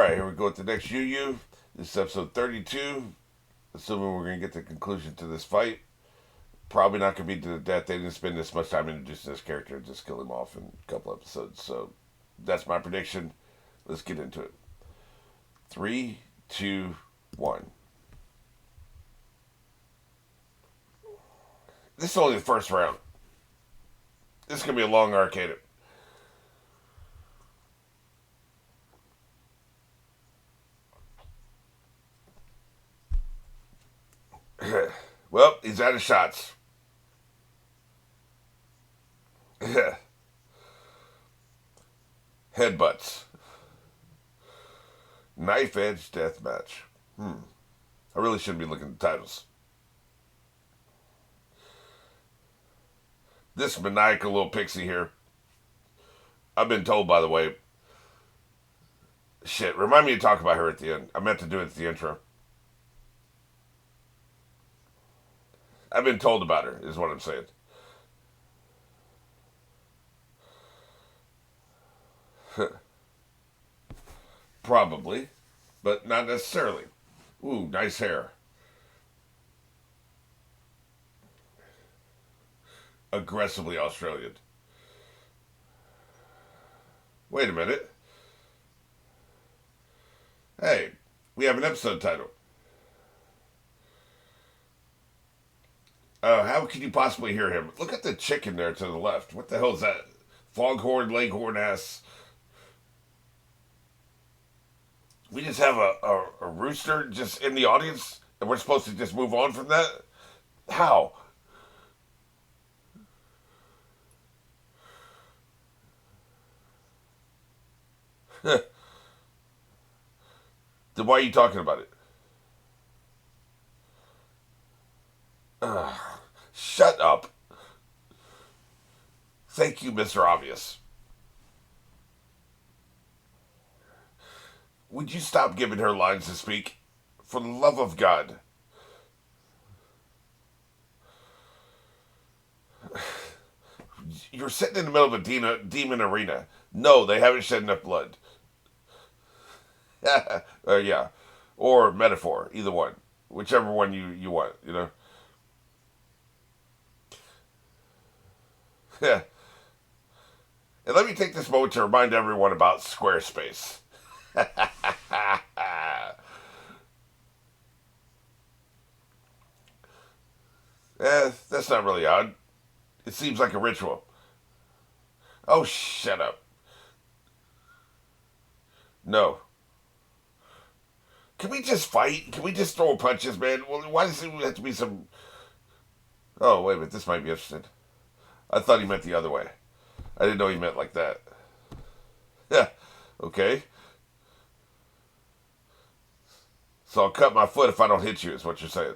Alright, here we go with the next Yu. This is episode 32. Assuming we're going to get the conclusion to this fight. Probably not going to be to the death. They didn't spend this much time introducing this character. Just kill him off in a couple episodes. So that's my prediction. Let's get into it. 3, 2, 1. This is only the first round. This is going to be a long arcade. Well, he's out of shots. Headbutts. Knife edge death match. I really shouldn't be looking at the titles. This maniacal little pixie here. I've been told, by the way. Shit, remind me to talk about her at the end. I meant to do it at the intro. I've been told about her, is what I'm saying. Probably, but not necessarily. Ooh, nice hair. Aggressively Australian. Wait a minute. Hey, we have an episode title. How can you possibly hear him? Look at the chicken there to the left. What the hell is that? Foghorn, leghorn ass. We just have a rooster just in the audience, and we're supposed to just move on from that? How? Then why are you talking about it? Shut up. Thank you, Mr. Obvious. Would you stop giving her lines to speak? For the love of God. You're sitting in the middle of a demon arena. No, they haven't shed enough blood. Yeah. Or metaphor. Either one. Whichever one you want, you know? Yeah. And let me take this moment to remind everyone about Squarespace. That's not really odd. It seems like a ritual. Oh, shut up. No. Can we just fight? Can we just throw punches, man? Well, why does it have to be some... Oh, wait a minute. This might be interesting. I thought he meant the other way. I didn't know he meant like that. Yeah. Okay. So I'll cut my foot if I don't hit you, is what you're saying.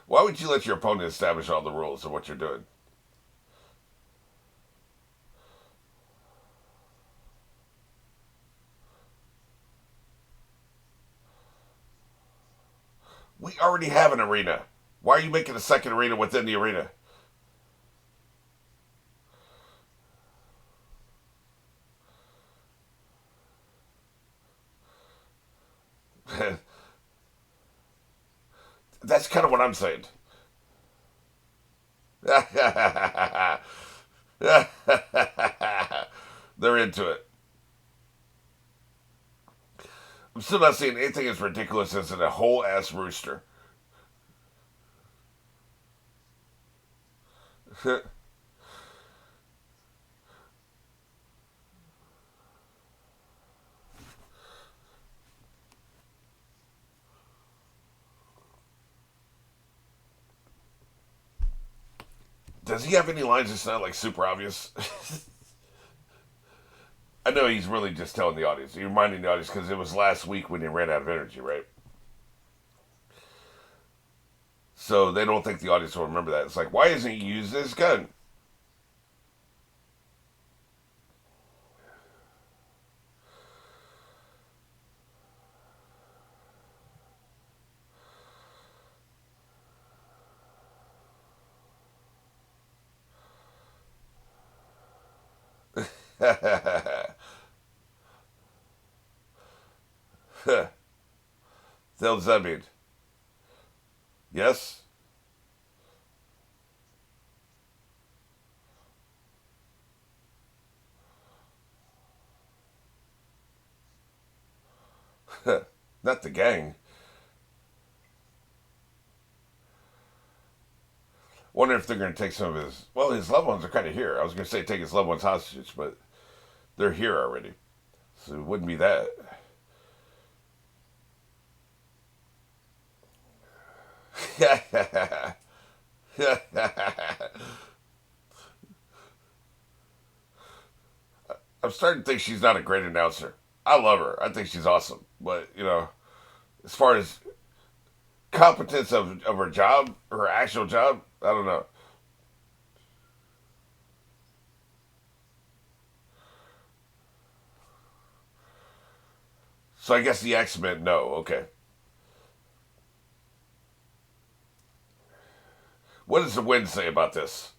Why would you let your opponent establish all the rules of what you're doing? We already have an arena. Why are you making a second arena within the arena? That's kind of what I'm saying. They're into it. I'm still not seeing anything as ridiculous as a whole ass rooster. Does he have any lines that's not like super obvious? I know he's really just telling the audience. He's reminding the audience because it was last week when he ran out of energy, right? So they don't think the audience will remember that. It's like, why isn't he using his gun? Does that mean? Yes? Not the gang. Wonder if they're going to take some of his. Well, his loved ones are kind of here. I was going to say take his loved ones hostage, but they're here already. So it wouldn't be that. I'm starting to think she's not a great announcer. I love her. I think she's awesome. But, as far as competence of her job, her actual job, I don't know. So I guess the X Men, no. Okay. What does the wind say about this?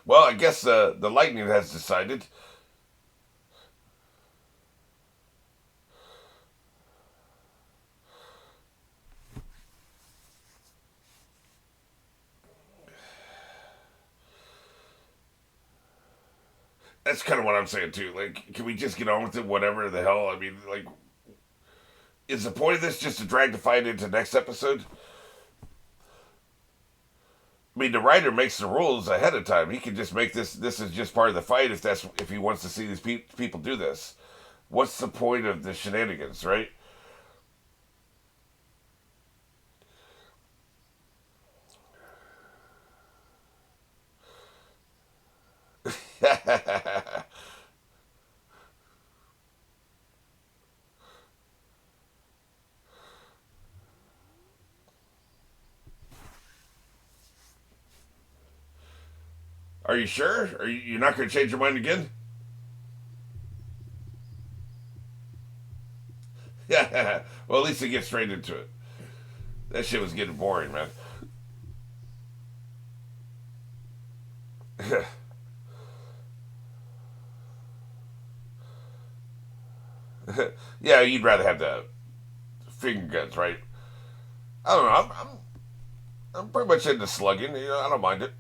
Well, I guess the lightning has decided. That's kind of what I'm saying too. Like, can we just get on with it? Whatever the hell. I mean, like, is the point of this just to drag the fight into next episode? I mean, the writer makes the rules ahead of time. He can just make this. This is just part of the fight. If he wants to see these people do this, what's the point of the shenanigans, right? Are you sure? You're not going to change your mind again? Yeah. Well, at least he gets straight into it. That shit was getting boring, man. Yeah, you'd rather have the finger guns, right? I don't know. I'm pretty much into slugging. I don't mind it.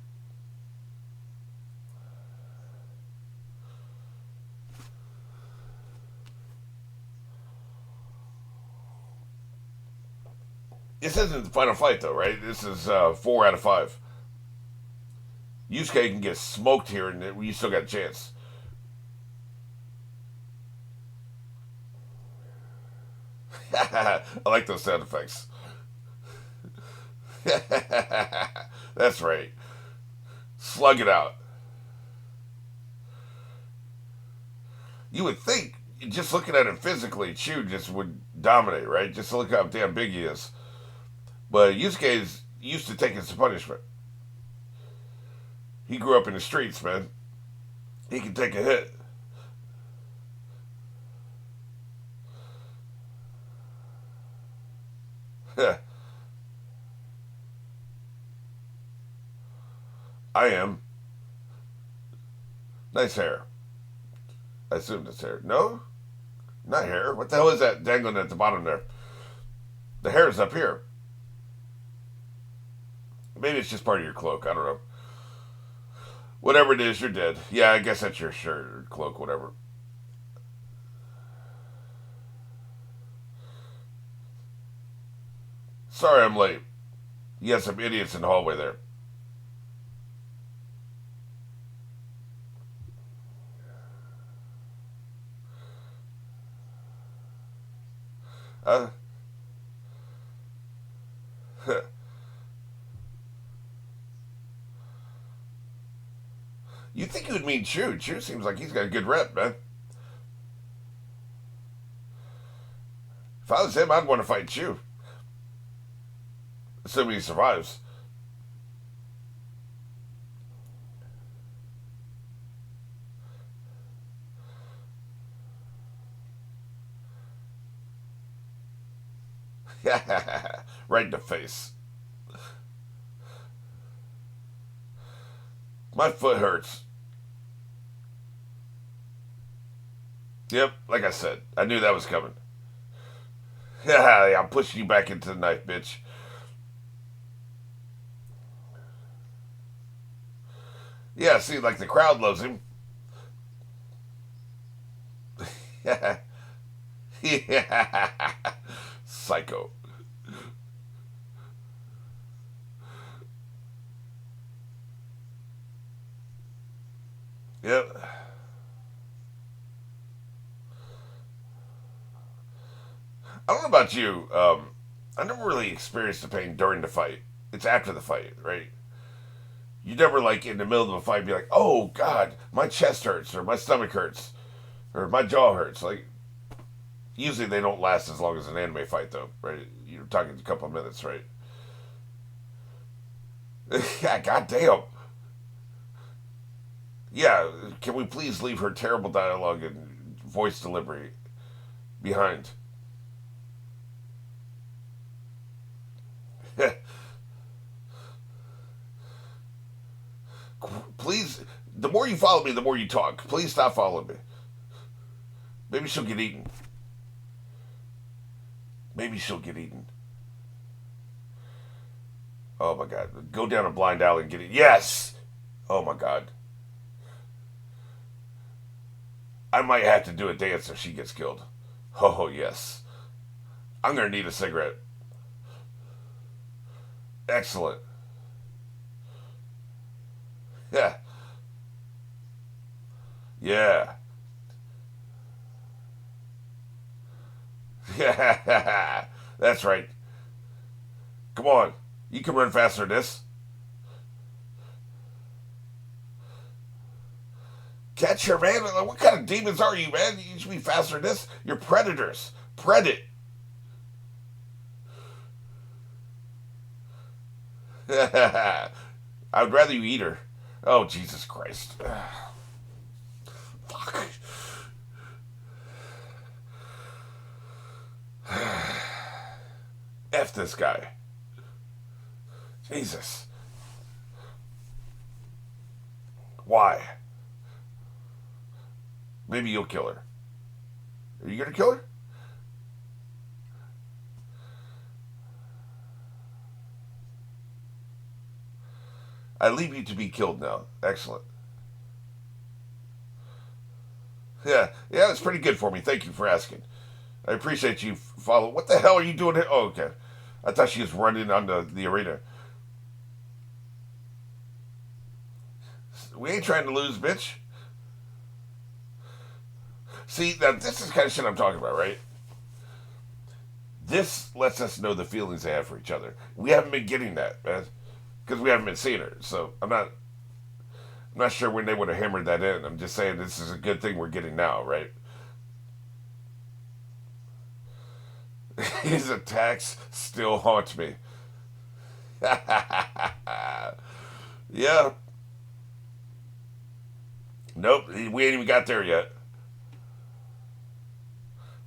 This isn't the final fight, though, right? This is 4 out of 5. Yusuke can get smoked here, and you still got a chance. I like those sound effects. That's right. Slug it out. You would think, just looking at him physically, Chu just would dominate, right? Just look how damn big he is. But Yusuke is used to taking some punishment. He grew up in the streets, man. He can take a hit. I am. Nice hair. I assume it's hair. No? Not hair. What the hell is that dangling at the bottom there? The hair is up here. Maybe it's just part of your cloak. I don't know. Whatever it is, you're dead. Yeah, I guess that's your shirt or cloak, whatever. Sorry I'm late. You got some idiots in the hallway there. Uh, you think you would mean Chew? Chew seems like he's got a good rep, man. If I was him, I'd want to fight Chew. Assuming he survives. Right in the face. My foot hurts. Yep, like I said, I knew that was coming. I'm pushing you back into the knife, bitch. Yeah, see, like the crowd loves him. Yeah. Psycho. Yep. I don't know about you. I never really experienced the pain during the fight. It's after the fight, right? You never like in the middle of a fight be like, "Oh God, my chest hurts, or my stomach hurts, or my jaw hurts." Like usually they don't last as long as an anime fight, though, right? You're talking a couple of minutes, right? Yeah, goddamn. Yeah, can we please leave her terrible dialogue and voice delivery behind? Please, the more you follow me, the more you talk. Please stop following me. Maybe she'll get eaten. Maybe she'll get eaten. Oh my god. Go down a blind alley and get it. Yes! Oh my god. I might have to do a dance if she gets killed. Oh, yes. I'm gonna need a cigarette. Excellent. Yeah. Yeah. Yeah. That's right. Come on. You can run faster than this. Catcher, man. What kind of demons are you, man? You should be faster than this. You're predators. Predit. I would rather you eat her. Oh, Jesus Christ. Fuck. F this guy. Jesus. Why? Maybe you'll kill her. Are you gonna kill her? I leave you to be killed now. Excellent. Yeah, it's pretty good for me. Thank you for asking. I appreciate you follow. What the hell are you doing here? Oh, okay. I thought she was running on the arena. We ain't trying to lose, bitch. See, now this is the kind of shit I'm talking about, right? This lets us know the feelings they have for each other. We haven't been getting that, man, because we haven't been seeing her. So I'm not sure when they would have hammered that in. I'm just saying this is a good thing we're getting now, right? His attacks still haunt me. Yeah. Nope. We ain't even got there yet.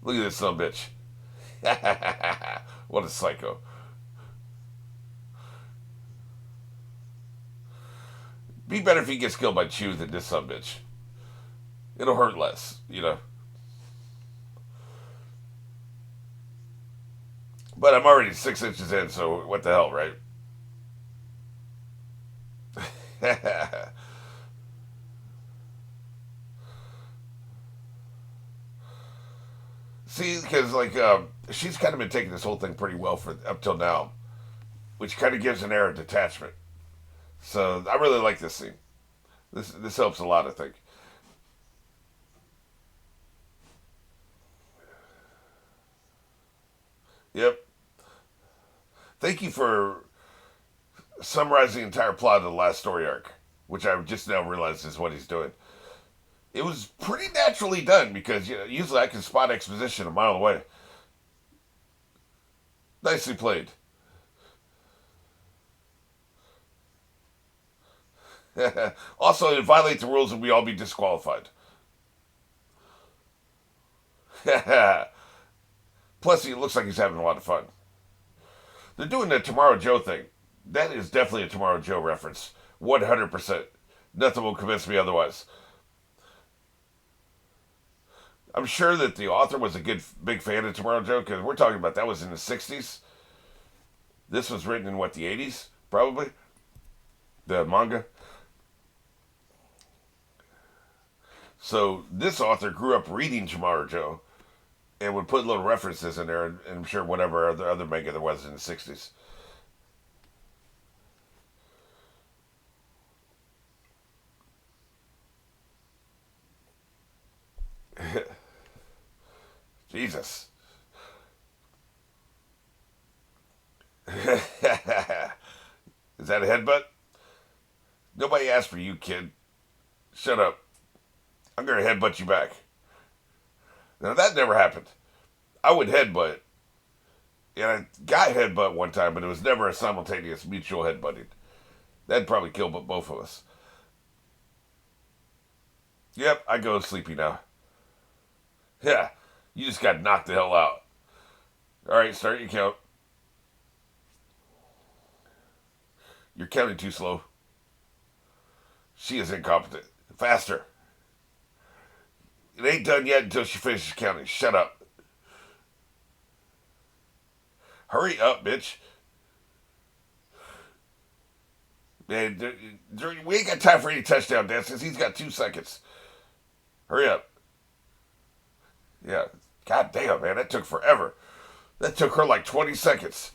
Look at this son of a bitch. What a psycho. Be better if he gets killed by Chew than this son of a bitch. It'll hurt less, you know. But I'm already 6 inches in, so what the hell, right? See, because like she's kind of been taking this whole thing pretty well for up till now, which kind of gives an air of detachment. So I really like this scene. This helps a lot, I think. Yep. Thank you for summarizing the entire plot of the last story arc, which I just now realized is what he's doing. It was pretty naturally done because usually I can spot exposition a mile away. Nicely played. Also, it violates the rules and we all be disqualified. Plus, he looks like he's having a lot of fun. They're doing the Tomorrow Joe thing. That is definitely a Tomorrow Joe reference. 100%. Nothing will convince me otherwise. I'm sure that the author was a big fan of Tomorrow Joe because we're talking about that was in the 60s. This was written in what, the 80s? Probably? The manga? So this author grew up reading Tomorrow Joe and would put little references in there, and I'm sure whatever other manga there was in the 60s. Jesus. Is that a headbutt? Nobody asked for you, kid. Shut up. I'm going to headbutt you back. Now, that never happened. I would headbutt. And I got headbutt one time, but it was never a simultaneous mutual headbutting. That'd probably kill both of us. Yep, I go sleepy now. Yeah, you just got knocked the hell out. Alright, start your count. You're counting too slow. She is incompetent. Faster. It ain't done yet until she finishes counting. Shut up. Hurry up, bitch. Man, we ain't got time for any touchdown dances. He's got 2 seconds. Hurry up. Yeah. God damn, man. That took forever. That took her like 20 seconds.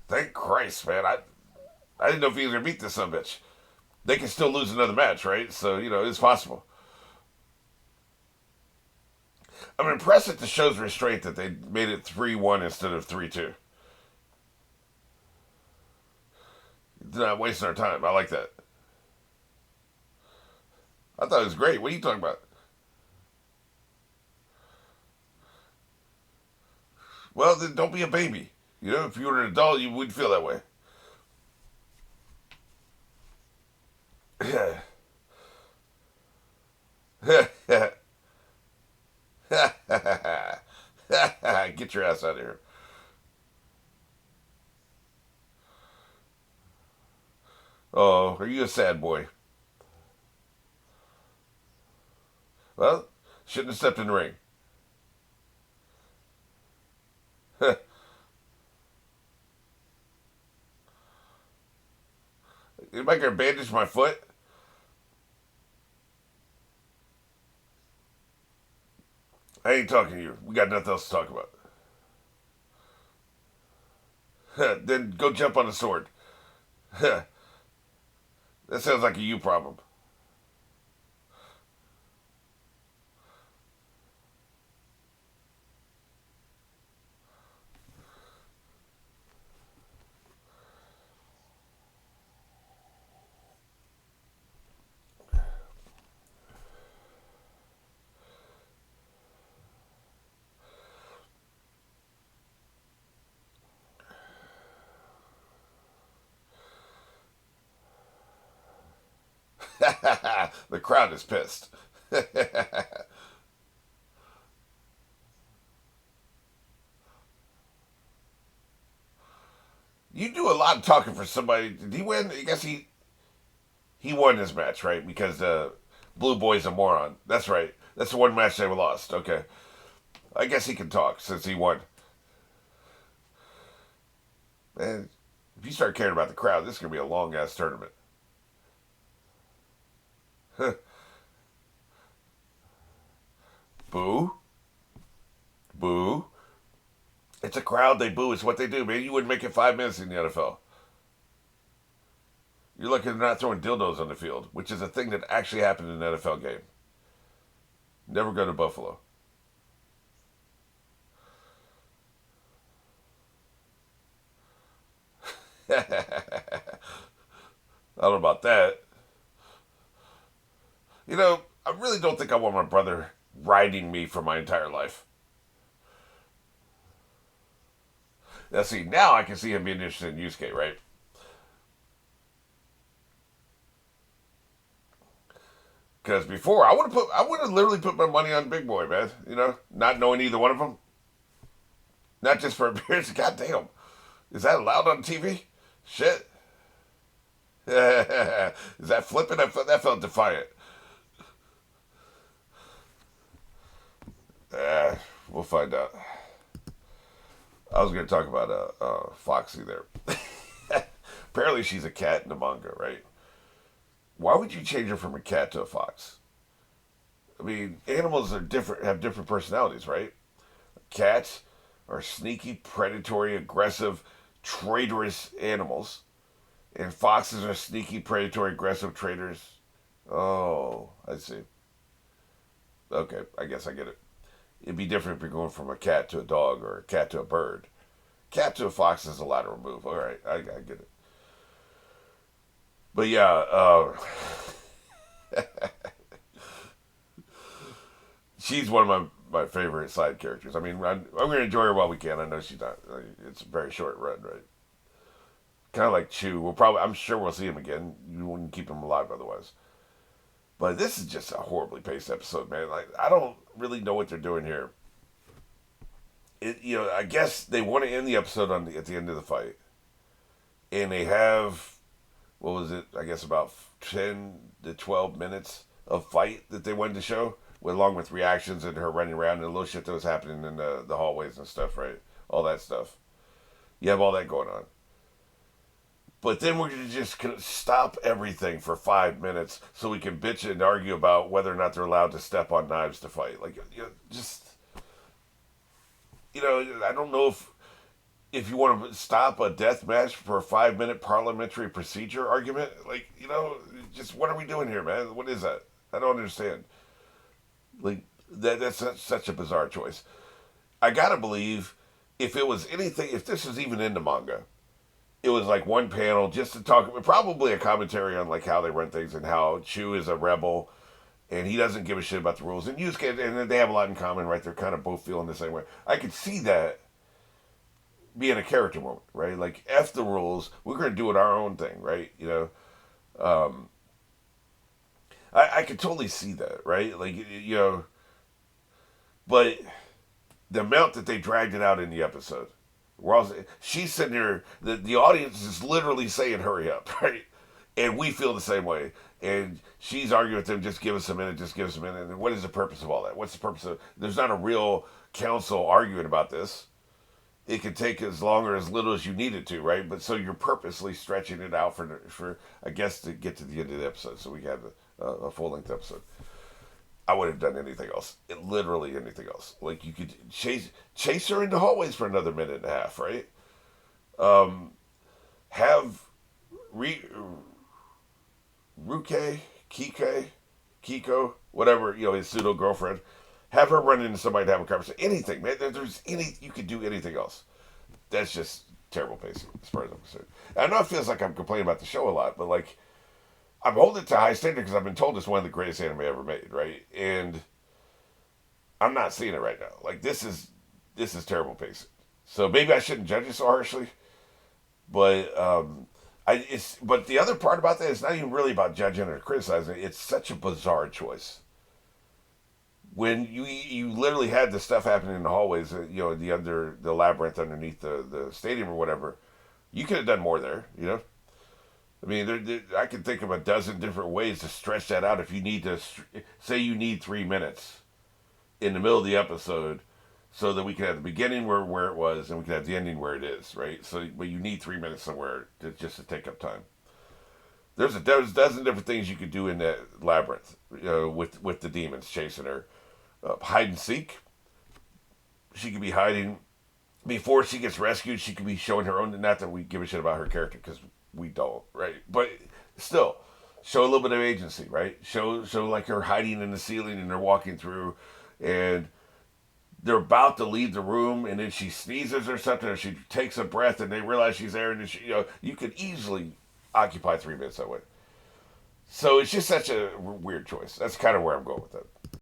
Thank Christ, man. I didn't know if he was going to beat this son bitch. They can still lose another match, right? So, it's possible. I'm impressed at the show's restraint that they made it 3-1 instead of 3-2. They're not wasting our time. I like that. I thought it was great. What are you talking about? Well, then don't be a baby. If you were an adult, you wouldn't feel that way. Get your ass out of here. Oh, are you a sad boy? Well, shouldn't have stepped in the ring. Am I going to bandage my foot? I ain't talking to you. We got nothing else to talk about. Then go jump on the sword. That sounds like a you problem. The crowd is pissed. You do a lot of talking for somebody. Did he win? I guess he won this match, right? Because Blue Boy's a moron. That's right. That's the one match they lost. Okay. I guess he can talk since he won. Man, if you start caring about the crowd, this is going to be a long ass tournament. Boo. Boo. It's a crowd, they boo. It's what they do, man. You wouldn't make it 5 minutes in the NFL. You're lucky they're not throwing dildos on the field, which is a thing that actually happened in an NFL game. Never go to Buffalo. I don't know about that. I really don't think I want my brother riding me for my entire life. Now, see, now I can see him being interested in Yusuke, right? Because before I would have literally put my money on Big Boy, man. You know, not knowing either one of them. Not just for appearance. Goddamn, is that allowed on TV? Shit. Is that flipping? That felt defiant. We'll find out. I was going to talk about Foxy there. Apparently, she's a cat in the manga, right? Why would you change her from a cat to a fox? I mean, animals are different, have different personalities, right? Cats are sneaky, predatory, aggressive, traitorous animals, and foxes are sneaky, predatory, aggressive, traitors. Oh, I see. Okay, I guess I get it. It'd be different if you're going from a cat to a dog or a cat to a bird. Cat to a fox is a lateral move. All right, I get it. But yeah, she's one of my favorite side characters. I mean, I'm going to enjoy her while we can. I know she's not. It's a very short run, right? Kind of like Chew. I'm sure we'll see him again. You wouldn't keep him alive otherwise. But this is just a horribly paced episode, man. Like, I don't really know what they're doing here. I guess they want to end the episode at the end of the fight, and they have, what was it? I guess about 10 to 12 minutes of fight that they wanted to show, along with reactions and her running around and the little shit that was happening in the hallways and stuff, right? All that stuff. You have all that going on. But then we're going to just stop everything for 5 minutes so we can bitch and argue about whether or not they're allowed to step on knives to fight. Like, I don't know if you want to stop a death match for a 5-minute parliamentary procedure argument. Like, just what are we doing here, man? What is that? I don't understand. Like, that's such a bizarre choice. I got to believe if this was even in the manga, it was like one panel just to talk, probably a commentary on like how they run things and how Chew is a rebel and he doesn't give a shit about the rules. And Yusuke, and they have a lot in common, right? They're kind of both feeling the same way. I could see that being a character moment, right? Like, F the rules, we're going to do it our own thing, right? I could totally see that, right? Like, but the amount that they dragged it out in the episode, she's sitting there, the audience is literally saying, hurry up, right? And we feel the same way. And she's arguing with them, just give us a minute, just give us a minute. And what is the purpose of all that? What's the purpose of, there's not a real council arguing about this. It can take as long or as little as you need it to, right? But so you're purposely stretching it out for I guess, to get to the end of the episode. So we have a full-length episode. I would have done anything else. Literally anything else. Like, you could chase her in the hallways for another minute and a half, right? Have Ruke, Kiko, whatever, his pseudo girlfriend, have her run into somebody to have a conversation. Anything, man. You could do anything else. That's just terrible pacing, as far as I'm concerned. I know it feels like I'm complaining about the show a lot, but like, I'm holding it to a high standard because I've been told it's one of the greatest anime ever made, right? And I'm not seeing it right now. Like, this is terrible pacing. So maybe I shouldn't judge it so harshly, but but the other part about that is not even really about judging or criticizing. It's such a bizarre choice. When you literally had the stuff happening in the hallways, the labyrinth underneath the stadium or whatever, you could have done more there, I mean, I can think of a dozen different ways to stretch that out if you need to, say you need 3 minutes in the middle of the episode so that we can have the beginning where it was and we can have the ending where it is, right? So, but you need 3 minutes somewhere just to take up time. There's a dozen different things you could do in that labyrinth, with the demons chasing her. Hide and seek. She could be hiding before she gets rescued. She could be showing her own. Not that we give a shit about her character because we don't, right? But still, show a little bit of agency, right? Show like her hiding in the ceiling and they're walking through, and they're about to leave the room, and then she sneezes or something, or she takes a breath, and they realize she's there, and then you could easily occupy 3 minutes that way. So it's just such a weird choice. That's kind of where I'm going with that.